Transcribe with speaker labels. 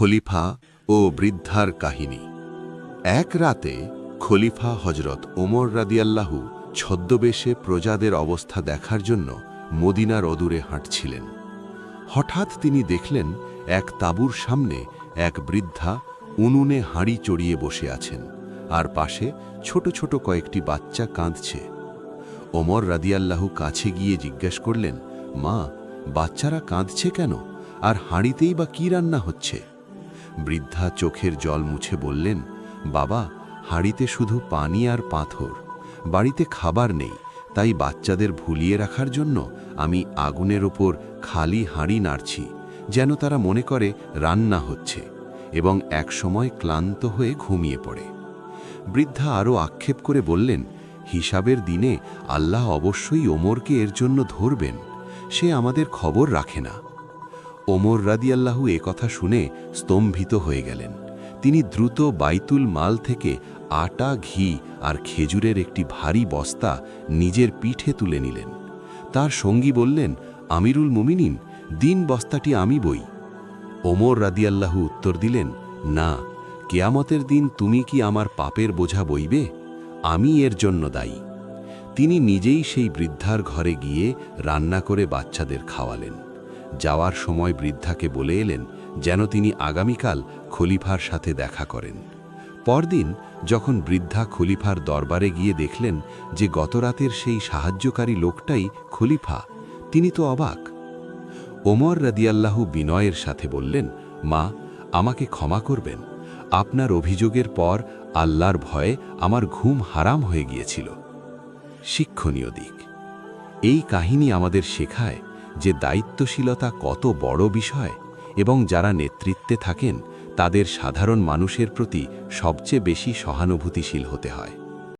Speaker 1: খলিফা ও বৃদ্ধার কাহিনী। এক রাতে খলিফা হজরত ওমর রাদিয়াল্লাহু ছদ্মবেশে প্রজাদের অবস্থা দেখার জন্য মদিনার অদূরে হাঁটছিলেন। হঠাৎ তিনি দেখলেন এক তাঁবুর সামনে এক বৃদ্ধা উনুনে হাঁড়ি চড়িয়ে বসে আছেন, আর পাশে ছোট ছোট কয়েকটি বাচ্চা কাঁদছে। ওমর রাদিয়াল্লাহু কাছে গিয়ে জিজ্ঞেস করলেন, মা, বাচ্চারা কাঁদছে কেন, আর হাঁড়িতেই বা কি রান্না হচ্ছে? বৃদ্ধা চোখের জল মুছে বললেন, বাবা, হাঁড়িতে শুধু পানি আর পাথর, বাড়িতে খাবার নেই, তাই বাচ্চাদের ভুলিয়ে রাখার জন্য আমি আগুনের ওপর খালি হাঁড়ি নাড়ছি, যেন তারা মনে করে রান্না হচ্ছে, এবং একসময় ক্লান্ত হয়ে ঘুমিয়ে পড়ে। বৃদ্ধা আরও আক্ষেপ করে বললেন, হিসাবের দিনে আল্লাহ অবশ্যই ওমরকে এর জন্য ধরবেন, সে আমাদের খবর রাখে না। ওমর রাদিয়াল্লাহু কথা শুনে স্তম্ভিত হয়ে গেলেন। তিনি দ্রুত বাইতুল মাল থেকে আটা, ঘি আর খেজুরের একটি ভারী বস্তা নিজের পিঠে তুলে নিলেন। তার সঙ্গী বললেন, আমিরুল মুমিনিন, দিন বস্তাটি আমি বই। ওমর রাদিয়াল্লাহু উত্তর দিলেন, না, কেয়ামতের দিন তুমি কি আমার পাপের বোঝা বইবে? আমি এর জন্য দায়ী। তিনি নিজেই সেই বৃদ্ধার ঘরে গিয়ে রান্না করে বাচ্চাদের খাওয়ালেন। যাওয়ার সময় বৃদ্ধাকে বলে এলেন যেন তিনি আগামীকাল খলিফার সাথে দেখা করেন। পরদিন যখন বৃদ্ধা খলিফার দরবারে গিয়ে দেখলেন যে গতরাতের সেই সাহায্যকারী লোকটাই খলিফা, তিনি তো অবাক। ওমর রাদিয়াল্লাহু বিনয়ের সাথে বললেন, মা, আমাকে ক্ষমা করবেন, আপনার অভিযোগের পর আল্লাহর ভয়ে আমার ঘুম হারাম হয়ে গিয়েছিল। শিক্ষণীয় দিক। এই কাহিনী আমাদের শেখায় যে দায়িত্বশীলতা কত বড় বিষয়, এবং যারা নেতৃত্বে থাকেন তাদের সাধারণ মানুষের প্রতি সবচেয়ে বেশি সহানুভূতিশীল হতে হয়।